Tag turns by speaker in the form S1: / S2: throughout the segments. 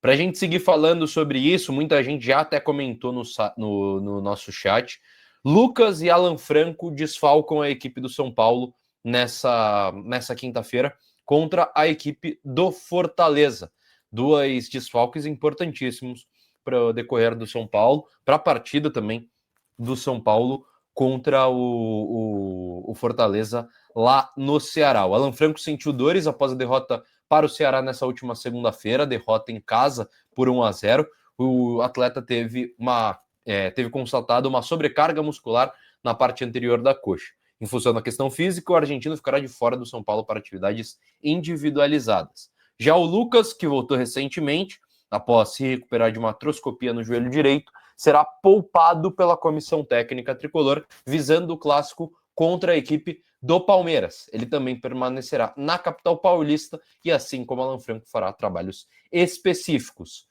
S1: Para a gente seguir falando sobre isso, muita gente já até comentou no nosso chat. Lucas e Alan Franco desfalcam a equipe do São Paulo nessa quinta-feira contra a equipe do Fortaleza. Dois desfalques importantíssimos para o decorrer do São Paulo, para a partida também do São Paulo contra o Fortaleza lá no Ceará. O Alan Franco sentiu dores após a derrota para o Ceará nessa última segunda-feira, derrota em casa por 1-0. O atleta teve constatado uma sobrecarga muscular na parte anterior da coxa. Em função da questão física, o argentino ficará de fora do São Paulo para atividades individualizadas. Já o Lucas, que voltou recentemente, após se recuperar de uma artroscopia no joelho direito, será poupado pela comissão técnica tricolor, visando o clássico contra a equipe do Palmeiras. Ele também permanecerá na capital paulista e, assim como Alan Franco, fará trabalhos específicos.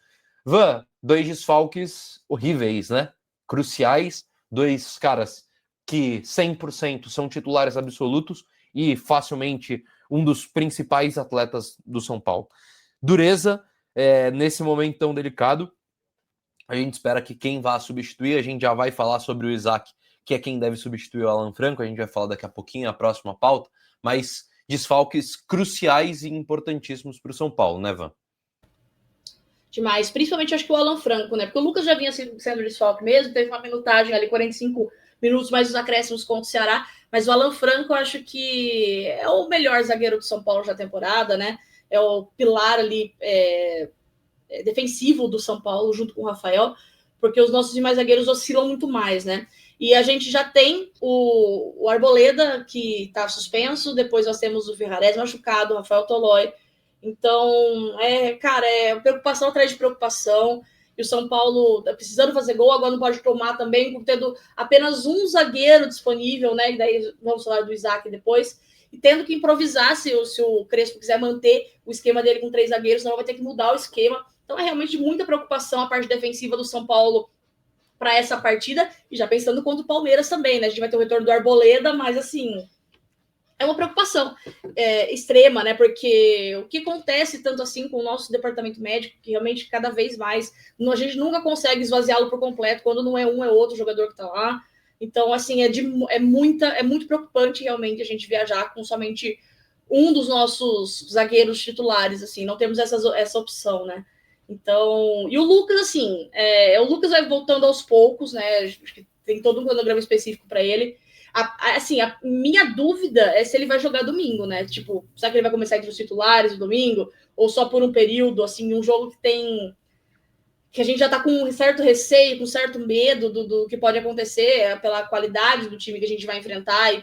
S1: Van, dois desfalques horríveis, né? Cruciais, dois caras que 100% são titulares absolutos e facilmente um dos principais atletas do São Paulo. Dureza, nesse momento tão delicado. A gente espera que quem vá substituir, a gente já vai falar sobre o Isaac, que é quem deve substituir o Alan Franco, a gente vai falar daqui a pouquinho, a próxima pauta, mas desfalques cruciais e importantíssimos para o São Paulo, né, Van?
S2: Demais, principalmente acho que o Alan Franco, né? Porque o Lucas já vinha sendo desfalque mesmo, teve uma minutagem ali, 45 minutos, mais os acréscimos contra o Ceará, mas o Alan Franco eu acho que é o melhor zagueiro do São Paulo da temporada, né? É o pilar ali defensivo do São Paulo, junto com o Rafael, porque os nossos demais zagueiros oscilam muito mais, né? E a gente já tem o Arboleda, que está suspenso, depois nós temos o Ferrarese machucado, o Rafael Tolói. Então, é preocupação atrás de preocupação. E o São Paulo tá precisando fazer gol, agora não pode tomar também, tendo apenas um zagueiro disponível, né? E daí vamos falar do Isaac depois. E tendo que improvisar se o Crespo quiser manter o esquema dele com 3 zagueiros, senão vai ter que mudar o esquema. Então é realmente muita preocupação a parte defensiva do São Paulo para essa partida, e já pensando contra o Palmeiras também, né? A gente vai ter o retorno do Arboleda, mas assim, é uma preocupação extrema, né? Porque o que acontece tanto assim com o nosso departamento médico, que realmente cada vez mais, a gente nunca consegue esvaziá-lo por completo, quando não é um, é outro jogador que tá lá. Então, assim, é muito preocupante realmente a gente viajar com somente um dos nossos zagueiros titulares, assim, não temos essa opção, né? Então, e o Lucas, assim, o Lucas vai voltando aos poucos, né? Acho que tem todo um cronograma específico para ele. A minha dúvida é se ele vai jogar domingo, né? Tipo, será que ele vai começar entre os titulares no domingo? Ou só por um período, assim, um jogo que a gente já tá com um certo receio, com um certo medo do que pode acontecer pela qualidade do time que a gente vai enfrentar e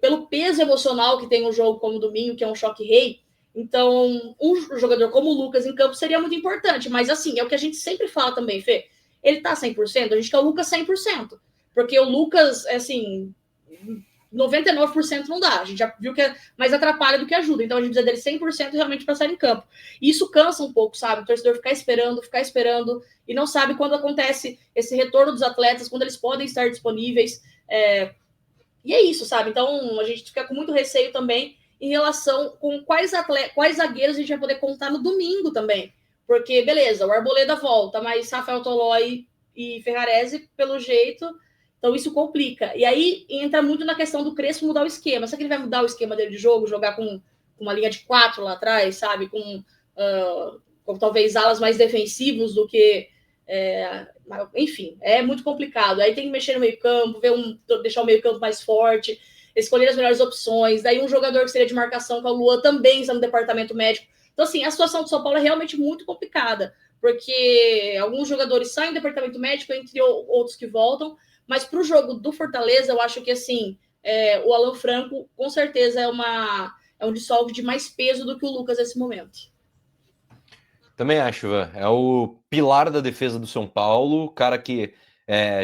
S2: pelo peso emocional que tem um jogo como o domingo, que é um choque rei. Então, um jogador como o Lucas em campo seria muito importante, mas assim, é o que a gente sempre fala também, Fê. Ele tá 100%, a gente quer o Lucas 100%, porque o Lucas, assim, 99% não dá, a gente já viu que é mais atrapalha do que ajuda, então a gente precisa dele 100% realmente para sair em campo. E isso cansa um pouco, sabe? O torcedor ficar esperando, e não sabe quando acontece esse retorno dos atletas, quando eles podem estar disponíveis. E é isso, sabe? Então a gente fica com muito receio também em relação com quais zagueiros a gente vai poder contar no domingo também. Porque, beleza, o Arboleda volta, mas Rafael Tolói e Ferrarese, pelo jeito, então isso complica. E aí entra muito na questão do Crespo mudar o esquema. Será que ele vai mudar o esquema dele de jogo, jogar com uma linha de 4 lá atrás, sabe? Com talvez alas mais defensivos do que... enfim, é muito complicado. Aí tem que mexer no meio-campo, deixar o meio-campo mais forte, escolher as melhores opções. Daí um jogador que seria de marcação com a Luan também está no departamento médico. Então, assim, a situação do São Paulo é realmente muito complicada, porque alguns jogadores saem do departamento médico, entre outros que voltam, mas para o jogo do Fortaleza, eu acho que, assim, o Alan Franco, com certeza, é um desfalque de mais peso do que o Lucas nesse momento.
S1: Também acho, Van. É o pilar da defesa do São Paulo, cara que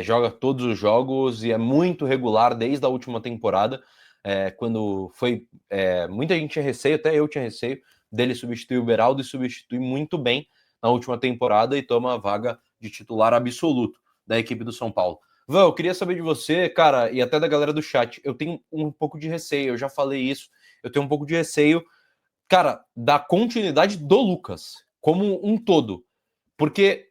S1: joga todos os jogos e é muito regular desde a última temporada, quando foi... muita gente tinha receio, até eu tinha receio, dele substituir o Beraldo e substituir muito bem na última temporada e toma a vaga de titular absoluto da equipe do São Paulo. Van, eu queria saber de você, cara, e até da galera do chat, eu tenho um pouco de receio, eu já falei isso, eu tenho um pouco de receio, cara, da continuidade do Lucas. como um todo. Porque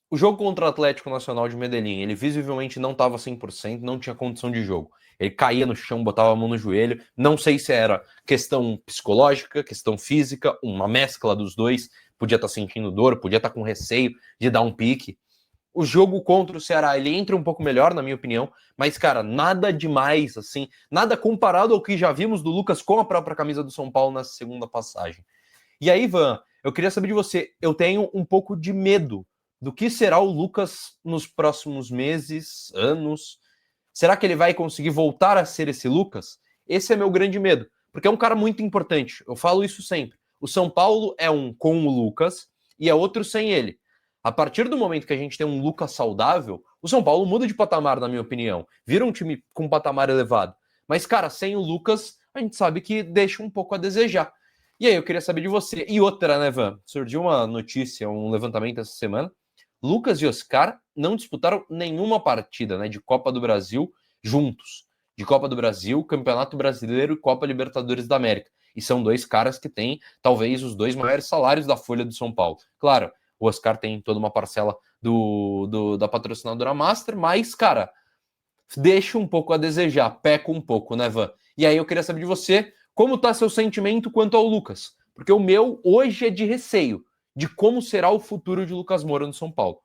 S1: o jogo contra o Atlético Nacional de Medellín, ele visivelmente não estava 100%, não tinha condição de jogo. Ele caía no chão, botava a mão no joelho. Não sei se era questão psicológica, questão física, uma mescla dos dois. Podia estar sentindo dor, podia estar com receio de dar um pique. O jogo contra o Ceará, ele entra um pouco melhor, na minha opinião, mas, cara, nada demais, assim, nada comparado ao que já vimos do Lucas com a própria camisa do São Paulo nessa segunda passagem. E aí, Ivan, eu queria saber de você, eu tenho um pouco de medo do que será o Lucas nos próximos meses, anos. Será que ele vai conseguir voltar a ser esse Lucas? Esse é meu grande medo, porque é um cara muito importante, eu falo isso sempre. O São Paulo é um com o Lucas e é outro sem ele. A partir do momento que a gente tem um Lucas saudável, o São Paulo muda de patamar, na minha opinião. Vira um time com um patamar elevado. Mas, cara, sem o Lucas, a gente sabe que deixa um pouco a desejar. E aí, eu queria saber de você. E outra, né, Van? Surgiu uma notícia, um levantamento essa semana. Lucas e Oscar não disputaram nenhuma partida, né, de Copa do Brasil juntos. De Copa do Brasil, Campeonato Brasileiro e Copa Libertadores da América. E são dois caras que têm, talvez, os dois maiores salários da folha do São Paulo. Claro, o Oscar tem toda uma parcela da patrocinadora Master, mas, cara, deixa um pouco a desejar, peca um pouco, né, Van? E aí eu queria saber de você, como tá seu sentimento quanto ao Lucas? Porque o meu hoje é de receio de como será o futuro de Lucas Moura no São Paulo.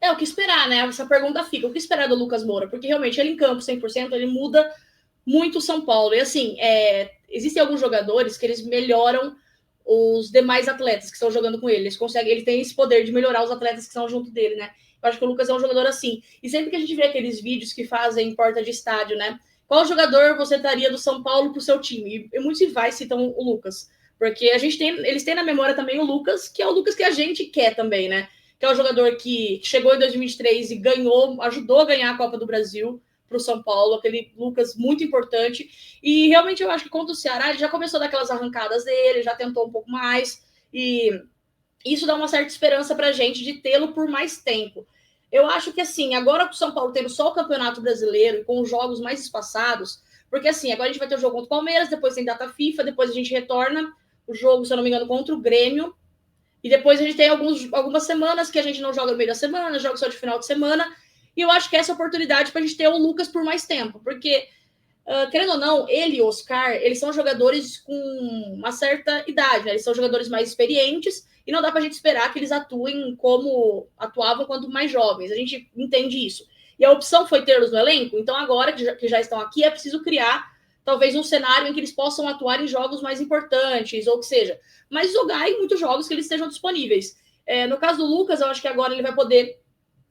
S2: O que esperar, né? Essa pergunta fica. O que esperar do Lucas Moura? Porque realmente ele em campo 100%, ele muda muito o São Paulo. E assim, existem alguns jogadores que eles melhoram os demais atletas que estão jogando com ele. Ele tem esse poder de melhorar os atletas que estão junto dele, né? Eu acho que o Lucas é um jogador assim. E sempre que a gente vê aqueles vídeos que fazem em porta de estádio, né? Qual jogador você daria do São Paulo pro seu time? E muitos rivais citam o Lucas. Porque eles têm na memória também o Lucas, que é o Lucas que a gente quer também, né? Que é o jogador que chegou em 2023 e ganhou, ajudou a ganhar a Copa do Brasil para o São Paulo, aquele Lucas muito importante. E realmente eu acho que contra o Ceará ele já começou daquelas arrancadas dele, já tentou um pouco mais. E isso dá uma certa esperança para a gente de tê-lo por mais tempo. Eu acho que assim, agora com o São Paulo tendo só o Campeonato Brasileiro e com os jogos mais espaçados, porque assim, agora a gente vai ter o jogo contra o Palmeiras, depois tem data FIFA, depois a gente retorna o jogo, se eu não me engano, contra o Grêmio. E depois a gente tem algumas semanas que a gente não joga no meio da semana, joga só de final de semana. E eu acho que essa é a oportunidade para a gente ter o Lucas por mais tempo. Porque, querendo ou não, ele e o Oscar, eles são jogadores com uma certa idade, né? Eles são jogadores mais experientes e não dá para a gente esperar que eles atuem como atuavam quando mais jovens. A gente entende isso. E a opção foi tê-los no elenco, então agora que já estão aqui, é preciso criar talvez um cenário em que eles possam atuar em jogos mais importantes, ou que seja, mas jogar em muitos jogos que eles estejam disponíveis. No caso do Lucas, eu acho que agora ele vai poder,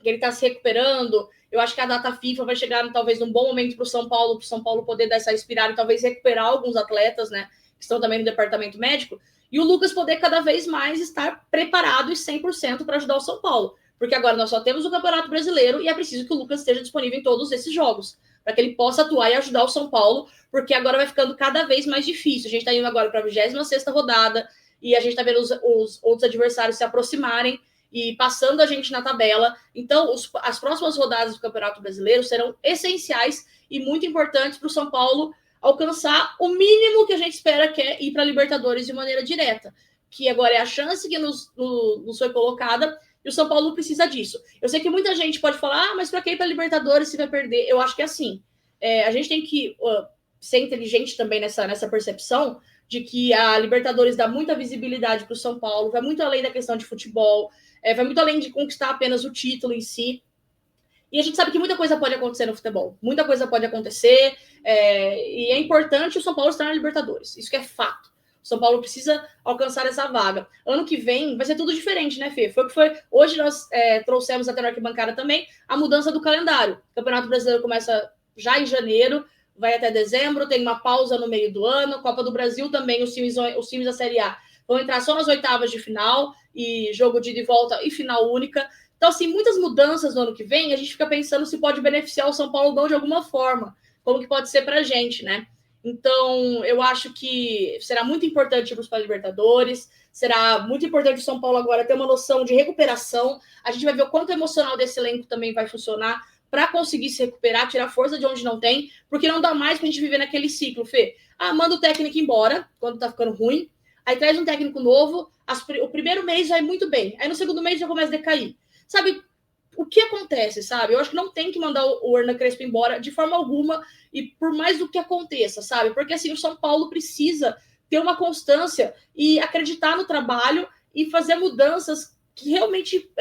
S2: ele está se recuperando, eu acho que a data FIFA vai chegar talvez num bom momento para o São Paulo poder dar essa inspirada e talvez recuperar alguns atletas, né, que estão também no departamento médico, e o Lucas poder cada vez mais estar preparado e 100% para ajudar o São Paulo, porque agora nós só temos o Campeonato Brasileiro e é preciso que o Lucas esteja disponível em todos esses jogos, para que ele possa atuar e ajudar o São Paulo, porque agora vai ficando cada vez mais difícil. A gente está indo agora para a 26ª rodada e a gente está vendo os outros adversários se aproximarem e passando a gente na tabela. Então, as próximas rodadas do Campeonato Brasileiro serão essenciais e muito importantes para o São Paulo alcançar o mínimo que a gente espera, que é ir para a Libertadores de maneira direta, que agora é a chance que nos foi colocada, e o São Paulo precisa disso. Eu sei que muita gente pode falar, mas para que ir para a Libertadores se vai perder? Eu acho que é assim. A gente tem que ser inteligente também nessa percepção de que a Libertadores dá muita visibilidade para o São Paulo, vai muito além da questão de futebol, vai muito além de conquistar apenas o título em si. E a gente sabe que muita coisa pode acontecer no futebol, muita coisa pode acontecer, e é importante o São Paulo estar na Libertadores, isso que é fato. O São Paulo precisa alcançar essa vaga. Ano que vem vai ser tudo diferente, né, Fê? Foi o que foi. Hoje nós trouxemos até na arquibancada também a mudança do calendário. O Campeonato Brasileiro começa já em janeiro, vai até dezembro, tem uma pausa no meio do ano. Copa do Brasil também, os times da Série A vão entrar só nas oitavas de final, e jogo de ida e volta e final única. Então, assim, muitas mudanças no ano que vem, a gente fica pensando se pode beneficiar o São Paulo não de alguma forma, como que pode ser pra gente, né? Então, eu acho que será muito importante irmos para a Libertadores, será muito importante o São Paulo agora ter uma noção de recuperação. A gente vai ver o quanto o emocional desse elenco também vai funcionar para conseguir se recuperar, tirar força de onde não tem, porque não dá mais para a gente viver naquele ciclo, Fê. Manda o técnico embora quando tá ficando ruim, Aí traz um técnico novo, o primeiro mês vai muito bem, aí no segundo mês já começa a decair. Sabe, o que acontece, sabe? Eu acho que não tem que mandar o Hernan Crespo embora de forma alguma, e por mais do que aconteça, sabe? Porque assim, o São Paulo precisa ter uma constância e acreditar no trabalho e fazer mudanças que realmente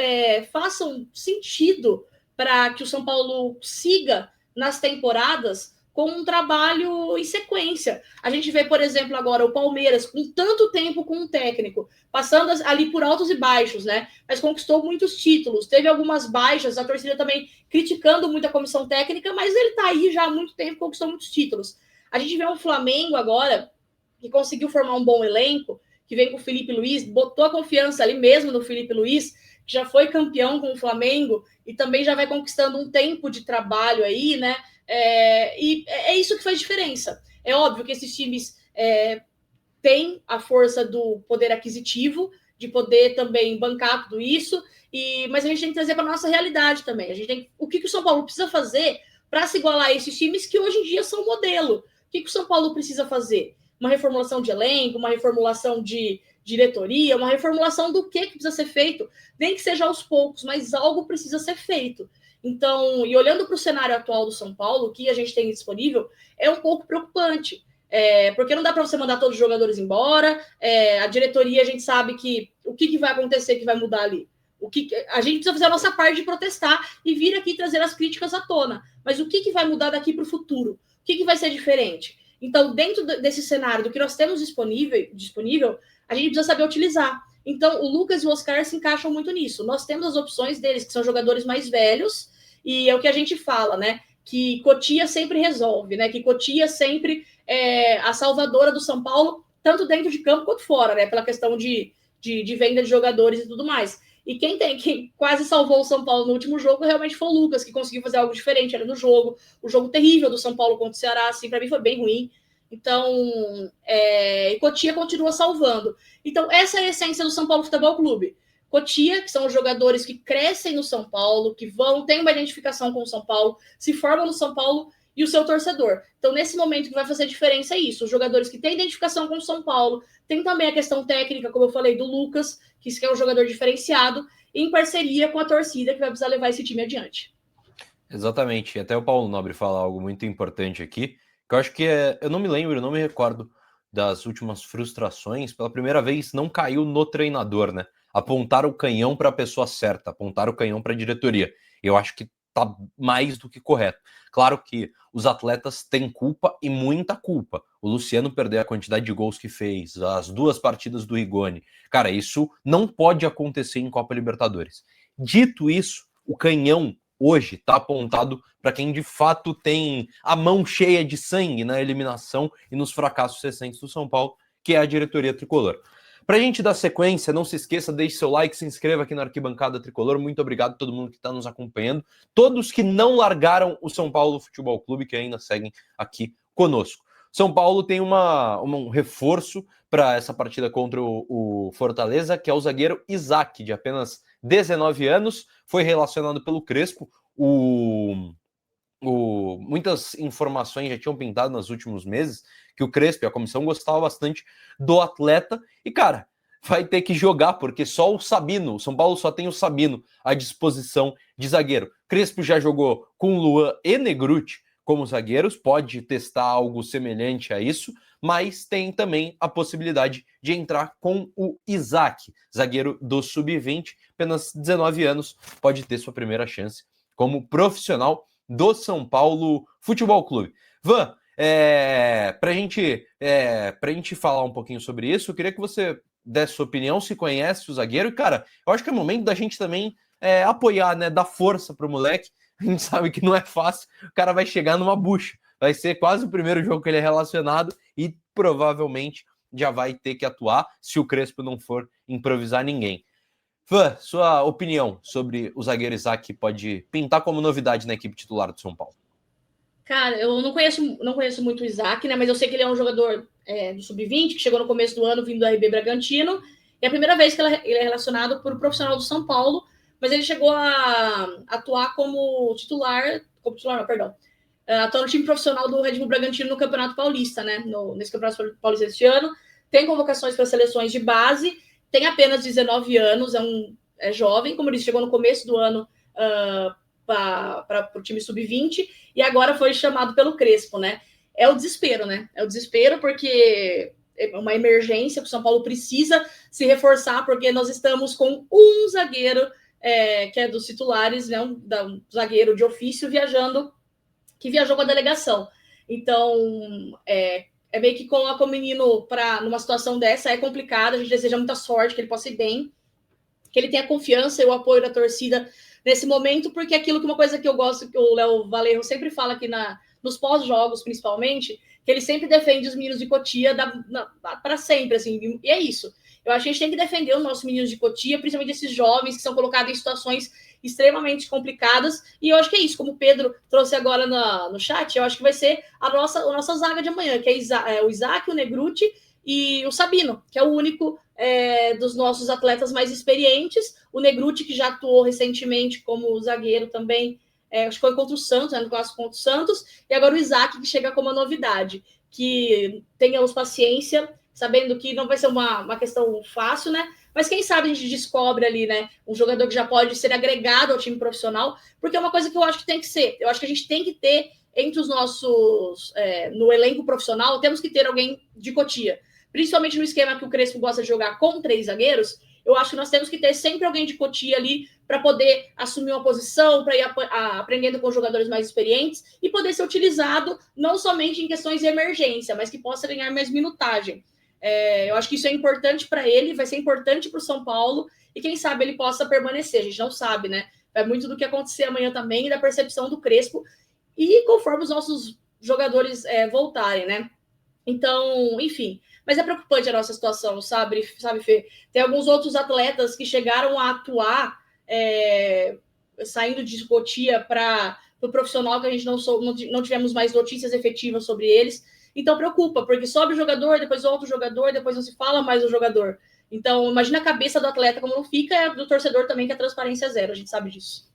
S2: façam sentido para que o São Paulo siga nas temporadas com um trabalho em sequência. A gente vê, por exemplo, agora o Palmeiras, com tanto tempo com um técnico, passando ali por altos e baixos, né? Mas conquistou muitos títulos, teve algumas baixas, a torcida também criticando muito a comissão técnica, mas ele tá aí já há muito tempo, conquistou muitos títulos. A gente vê um Flamengo agora, que conseguiu formar um bom elenco, que vem com o Felipe Luiz, botou a confiança ali mesmo no Felipe Luiz, que já foi campeão com o Flamengo e também já vai conquistando um tempo de trabalho aí, né? E é isso que faz diferença. É óbvio que esses times têm a força do poder aquisitivo, de poder também bancar tudo isso, mas a gente tem que trazer para a nossa realidade também. O que o São Paulo precisa fazer para se igualar a esses times que hoje em dia são modelo? O que o São Paulo precisa fazer? Uma reformulação de elenco, uma reformulação de diretoria, uma reformulação do que precisa ser feito, nem que seja aos poucos, mas algo precisa ser feito. Então, e olhando para o cenário atual do São Paulo, o que a gente tem disponível é um pouco preocupante, porque não dá para você mandar todos os jogadores embora, a diretoria, a gente sabe que o que vai acontecer, que vai mudar ali. A gente precisa fazer a nossa parte de protestar e vir aqui trazer as críticas à tona, mas o que vai mudar daqui para o futuro? O que vai ser diferente? Então, dentro desse cenário, do que nós temos disponível, a gente precisa saber utilizar. Então, o Lucas e o Oscar se encaixam muito nisso. Nós temos as opções deles, que são jogadores mais velhos, e é o que a gente fala, né? Que Cotia sempre resolve, né? Que Cotia sempre é a salvadora do São Paulo, tanto dentro de campo quanto fora, né? Pela questão de venda de jogadores e tudo mais. E quem quase salvou o São Paulo no último jogo realmente foi o Lucas, que conseguiu fazer algo diferente ali no jogo. O jogo terrível do São Paulo contra o Ceará, assim, para mim foi bem ruim. Então, Cotia continua salvando. Então, essa é a essência do São Paulo Futebol Clube. Cotia, que são os jogadores que crescem no São Paulo, que têm uma identificação com o São Paulo, se formam no São Paulo, e o seu torcedor. Então, nesse momento, que vai fazer diferença é isso. Os jogadores que têm identificação com o São Paulo, tem também a questão técnica, como eu falei, do Lucas, que é um jogador diferenciado, em parceria com a torcida, que vai precisar levar esse time adiante.
S1: Exatamente. Até o Paulo Nobre fala algo muito importante aqui, que eu acho que eu não me lembro, eu não me recordo das últimas frustrações. Pela primeira vez, não caiu no treinador, né? Apontar o canhão para a pessoa certa, apontar o canhão para a diretoria. Eu acho que tá mais do que correto. Claro que os atletas têm culpa e muita culpa. O Luciano perder a quantidade de gols que fez, as 2 partidas do Rigoni. Cara, isso não pode acontecer em Copa Libertadores. Dito isso, o canhão hoje está apontado para quem de fato tem a mão cheia de sangue na eliminação e nos fracassos recentes do São Paulo, que é a diretoria tricolor. Para a gente dar sequência, não se esqueça, deixe seu like, se inscreva aqui na Arquibancada Tricolor. Muito obrigado a todo mundo que está nos acompanhando. Todos que não largaram o São Paulo Futebol Clube, que ainda seguem aqui conosco. São Paulo tem um reforço para essa partida contra o Fortaleza, que é o zagueiro Isaac, de apenas 19 anos, foi relacionado pelo Crespo. Muitas informações já tinham pintado nos últimos meses que o Crespo e a comissão gostavam bastante do atleta e, cara, vai ter que jogar, porque só o Sabino, o São Paulo só tem o Sabino à disposição de zagueiro. Crespo já jogou com Luan e Negrutti como zagueiros, pode testar algo semelhante a isso, mas tem também a possibilidade de entrar com o Isaac, zagueiro do Sub-20, apenas 19 anos, pode ter sua primeira chance como profissional do São Paulo Futebol Clube. Van, para a gente falar um pouquinho sobre isso, eu queria que você desse sua opinião, se conhece o zagueiro, e, cara, eu acho que é momento da gente também apoiar, né, dar força pro moleque. A gente sabe que não é fácil, o cara vai chegar numa bucha, vai ser quase o primeiro jogo que ele é relacionado e provavelmente já vai ter que atuar se o Crespo não for improvisar ninguém. Fã, sua opinião sobre o zagueiro Isaac, que pode pintar como novidade na equipe titular do São Paulo?
S2: Cara, eu não conheço muito o Isaac, né? Mas eu sei que ele é um jogador do Sub-20, que chegou no começo do ano vindo do RB Bragantino. E é a primeira vez que ele é relacionado por um profissional do São Paulo, mas ele chegou a atuar como titular, atuar no time profissional do Red Bull Bragantino no Campeonato Paulista, né? Nesse Campeonato Paulista deste ano. tem convocações para seleções de base, tem apenas 19 anos, é jovem, como ele chegou no começo do ano para o time sub-20, e agora foi chamado pelo Crespo, né? É o desespero, né? É o desespero porque é uma emergência, que o São Paulo precisa se reforçar, porque nós estamos com um zagueiro que é dos titulares, né? Um zagueiro de ofício que viajou com a delegação. Então, é meio que coloca o menino numa situação dessa, é complicado, a gente deseja muita sorte, que ele possa ir bem, que ele tenha confiança e o apoio da torcida nesse momento, porque aquilo que uma coisa que eu gosto, que o Léo Valerro sempre fala aqui nos pós-jogos, principalmente, que ele sempre defende os meninos de Cotia para sempre, assim, e é isso. Eu acho que a gente tem que defender os nossos meninos de Cotia, principalmente esses jovens que são colocados em situações extremamente complicadas, e eu acho que é isso, como o Pedro trouxe agora no chat, eu acho que vai ser a nossa zaga de amanhã, que é o Isaac, o Negruti e o Sabino, que é o único dos nossos atletas mais experientes, o Negruti, que já atuou recentemente como zagueiro também, acho que foi contra o Santos, no clássico contra o Santos, e agora o Isaac, que chega como uma novidade, que tenhamos paciência, sabendo que não vai ser uma questão fácil, né? Mas quem sabe a gente descobre ali, né, um jogador que já pode ser agregado ao time profissional, porque é uma coisa que eu acho que tem que ser. Eu acho que a gente tem que ter entre os nossos, no elenco profissional, temos que ter alguém de Cotia. Principalmente no esquema que o Crespo gosta de jogar com 3 zagueiros, eu acho que nós temos que ter sempre alguém de Cotia ali para poder assumir uma posição, para ir aprendendo com jogadores mais experientes e poder ser utilizado não somente em questões de emergência, mas que possa ganhar mais minutagem. Eu acho que isso é importante para ele, vai ser importante para o São Paulo, e quem sabe ele possa permanecer. A gente não sabe, né? Vai muito do que acontecer amanhã também, da percepção do Crespo, e conforme os nossos jogadores voltarem, né? Então, enfim, mas é preocupante a nossa situação, sabe, Fê? Tem alguns outros atletas que chegaram a atuar saindo de Cotia para o profissional, que a gente não tivemos mais notícias efetivas sobre eles. Então preocupa, porque sobe o jogador, depois outro jogador, depois não se fala mais do jogador. Então, imagina a cabeça do atleta como não fica, do torcedor também, que a transparência é zero, a gente sabe disso.